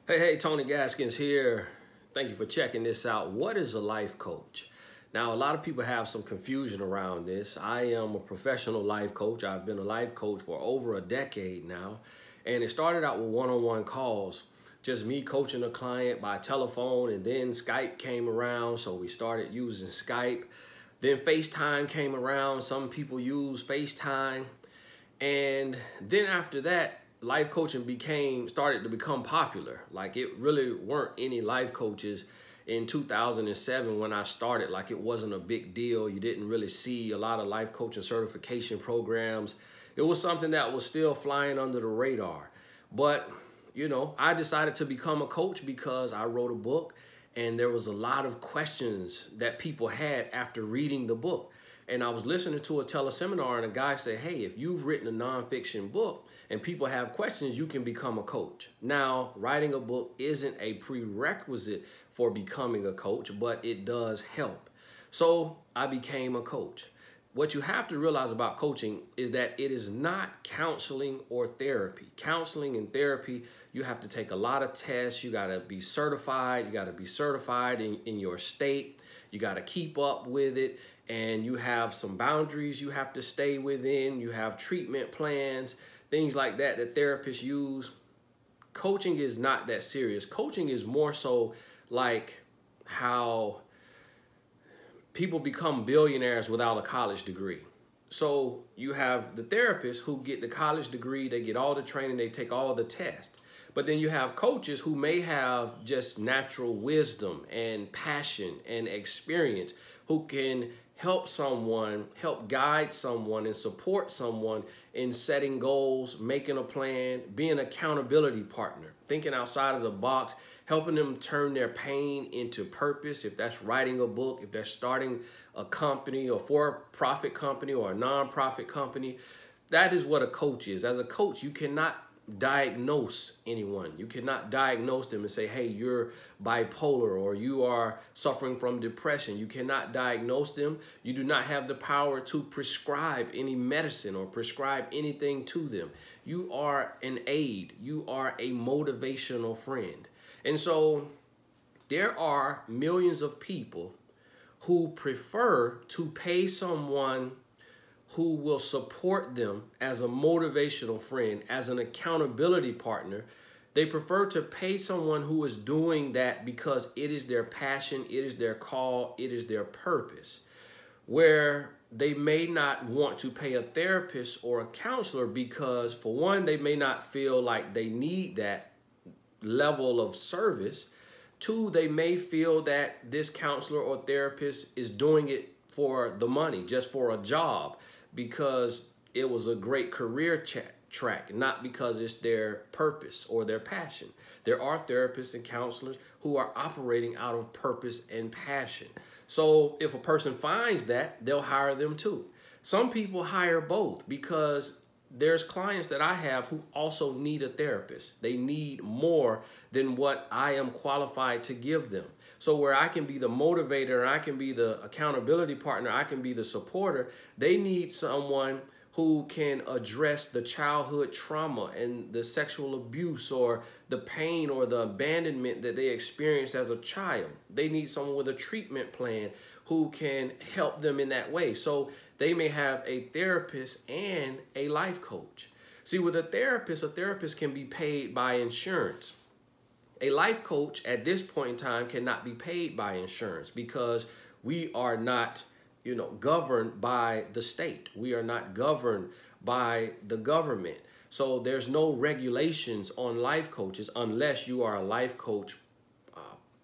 Hey, Tony Gaskins here. Thank you for checking this out. What is a life coach? Now, a lot of people have some confusion around this. I am a professional life coach. I've been a life coach for over a decade now. And it started out with one-on-one calls, just me coaching a client by telephone, and then Skype came around, so we started using Skype. Then FaceTime came around. Some people use FaceTime. And then after that, life coaching started to become popular. Like, it really weren't any life coaches in 2007 when I started. Like, it wasn't a big deal. You didn't really see a lot of life coaching certification programs. It was something that was still flying under the radar. But, I decided to become a coach because I wrote a book, and there was a lot of questions that people had after reading the book. And I was listening to a teleseminar, and a guy said, hey, if you've written a nonfiction book and people have questions, you can become a coach. Now, writing a book isn't a prerequisite for becoming a coach, but it does help. So I became a coach. What you have to realize about coaching is that it is not counseling or therapy. Counseling and therapy, you have to take a lot of tests. You got to be certified. You got to be certified in your state. You got to keep up with it. And you have some boundaries you have to stay within. You have treatment plans, things like that that therapists use. Coaching is not that serious. Coaching is more so like how people become billionaires without a college degree. So you have the therapists who get the college degree, they get all the training, they take all the tests. But then you have coaches who may have just natural wisdom and passion and experience, who can help someone, help guide someone and support someone in setting goals, making a plan, being an accountability partner, thinking outside of the box, helping them turn their pain into purpose. If that's writing a book, if they're starting a company, a for-profit company or a non-profit company, that is what a coach is. As a coach, you cannot diagnose anyone. You cannot diagnose them and say, hey, you're bipolar or you are suffering from depression. You cannot diagnose them. You do not have the power to prescribe any medicine or prescribe anything to them. You are an aid. You are a motivational friend. And so there are millions of people who prefer to pay someone who will support them as a motivational friend, as an accountability partner. They prefer to pay someone who is doing that because it is their passion, it is their call, it is their purpose. Where they may not want to pay a therapist or a counselor because, for one, they may not feel like they need that level of service. Two, they may feel that this counselor or therapist is doing it for the money, just for a job, because it was a great career track, not because it's their purpose or their passion. There are therapists and counselors who are operating out of purpose and passion. So if a person finds that, they'll hire them too. Some people hire both because there's clients that I have who also need a therapist. They need more than what I am qualified to give them. So where I can be the motivator, I can be the accountability partner, I can be the supporter, they need someone who can address the childhood trauma and the sexual abuse or the pain or the abandonment that they experienced as a child. They need someone with a treatment plan who can help them in that way. So they may have a therapist and a life coach. See, with a therapist can be paid by insurance. A life coach at this point in time cannot be paid by insurance because we are not, governed by the state. We are not governed by the government. So there's no regulations on life coaches unless you are a life coach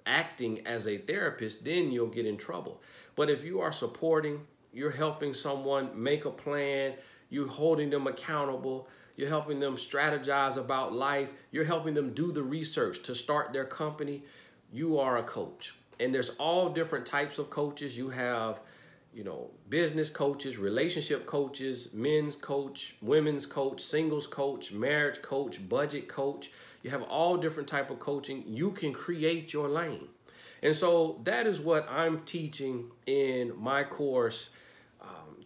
acting as a therapist, then you'll get in trouble. But if you are supporting, you're helping someone make a plan, you're holding them accountable, you're helping them strategize about life, you're helping them do the research to start their company, you are a coach. And there's all different types of coaches. You have, business coaches, relationship coaches, men's coach, women's coach, singles coach, marriage coach, budget coach. You have all different type of coaching. You can create your lane. And so that is what I'm teaching in my course,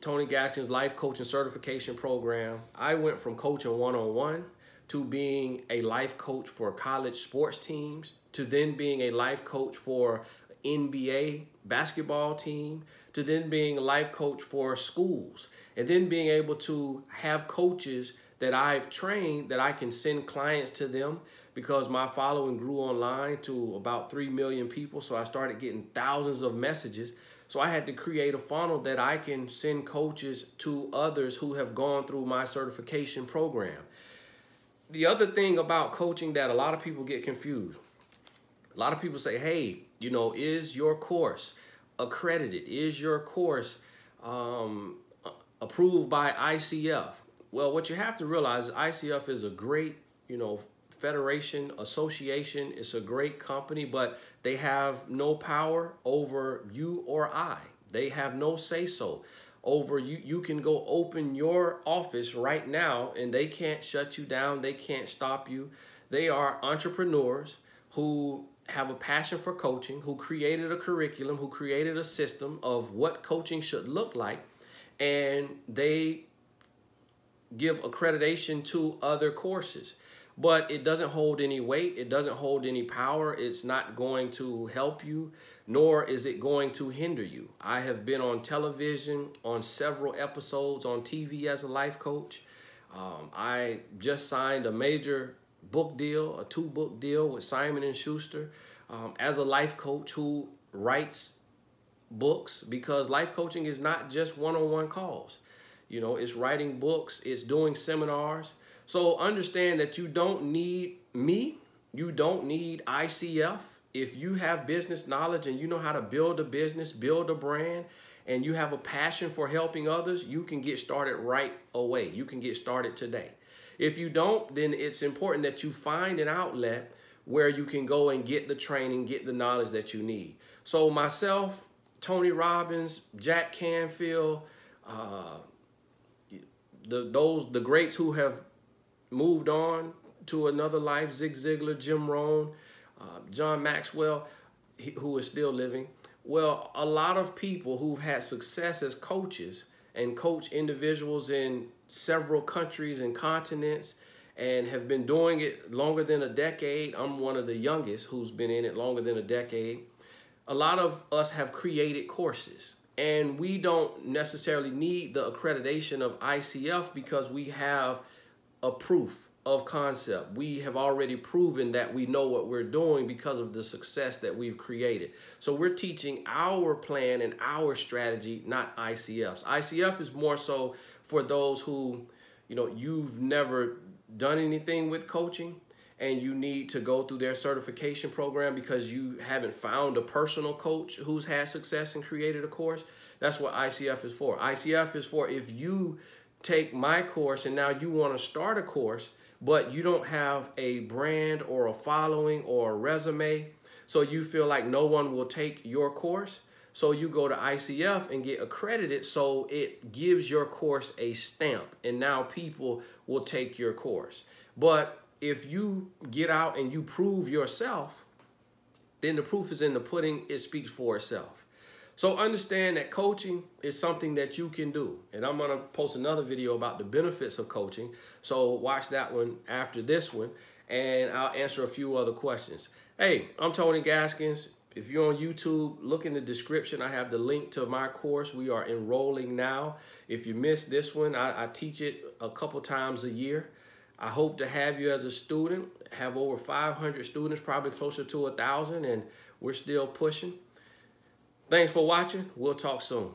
Tony Gaskins Life Coaching Certification Program. I went from coaching one-on-one to being a life coach for college sports teams, to then being a life coach for NBA basketball team, to then being a life coach for schools, and then being able to have coaches that I've trained that I can send clients to them, because my following grew online to about 3 million people. So I started getting thousands of messages. So I had to create a funnel that I can send coaches to others who have gone through my certification program. The other thing about coaching that a lot of people get confused. A lot of people say, hey, you know, is your course accredited? Is your course approved by ICF? Well, what you have to realize is ICF is a great, you know, federation, association. It's a great company, but they have no power over you or I. They have no say-so over you. You can go open your office right now and they can't shut you down. They can't stop you. They are entrepreneurs who have a passion for coaching, who created a curriculum, who created a system of what coaching should look like, and they give accreditation to other courses. But it doesn't hold any weight. It doesn't hold any power. It's not going to help you, nor is it going to hinder you. I have been on television, on several episodes on TV as a life coach. I just signed a major book deal, a 2-book deal with Simon & Schuster as a life coach who writes books, because life coaching is not just one-on-one calls. You know, it's writing books, it's doing seminars. So understand that you don't need me, you don't need ICF. If you have business knowledge and you know how to build a business, build a brand, and you have a passion for helping others, you can get started right away. You can get started today. If you don't, then it's important that you find an outlet where you can go and get the training, get the knowledge that you need. So myself, Tony Robbins, Jack Canfield, the greats who have moved on to another life, Zig Ziglar, Jim Rohn, John Maxwell, who is still living. Well, a lot of people who've had success as coaches and coach individuals in several countries and continents and have been doing it longer than a decade. I'm one of the youngest who's been in it longer than a decade. A lot of us have created courses, and we don't necessarily need the accreditation of ICF because we have a proof of concept. We have already proven that we know what we're doing because of the success that we've created. So we're teaching our plan and our strategy, not ICF's. ICF is more so for those who, you know, you've never done anything with coaching and you need to go through their certification program because you haven't found a personal coach who's had success and created a course. That's what ICF is for. ICF is for if you take my course and now you want to start a course, but you don't have a brand or a following or a resume, so you feel like no one will take your course. So you go to ICF and get accredited, so it gives your course a stamp, and now people will take your course. But if you get out and you prove yourself, then the proof is in the pudding. It speaks for itself. So understand that coaching is something that you can do. And I'm going to post another video about the benefits of coaching. So watch that one after this one, and I'll answer a few other questions. Hey, I'm Tony Gaskins. If you're on YouTube, look in the description. I have the link to my course. We are enrolling now. If you missed this one, I teach it a couple times a year. I hope to have you as a student. Have over 500 students, probably closer to 1,000, and we're still pushing. Thanks for watching. We'll talk soon.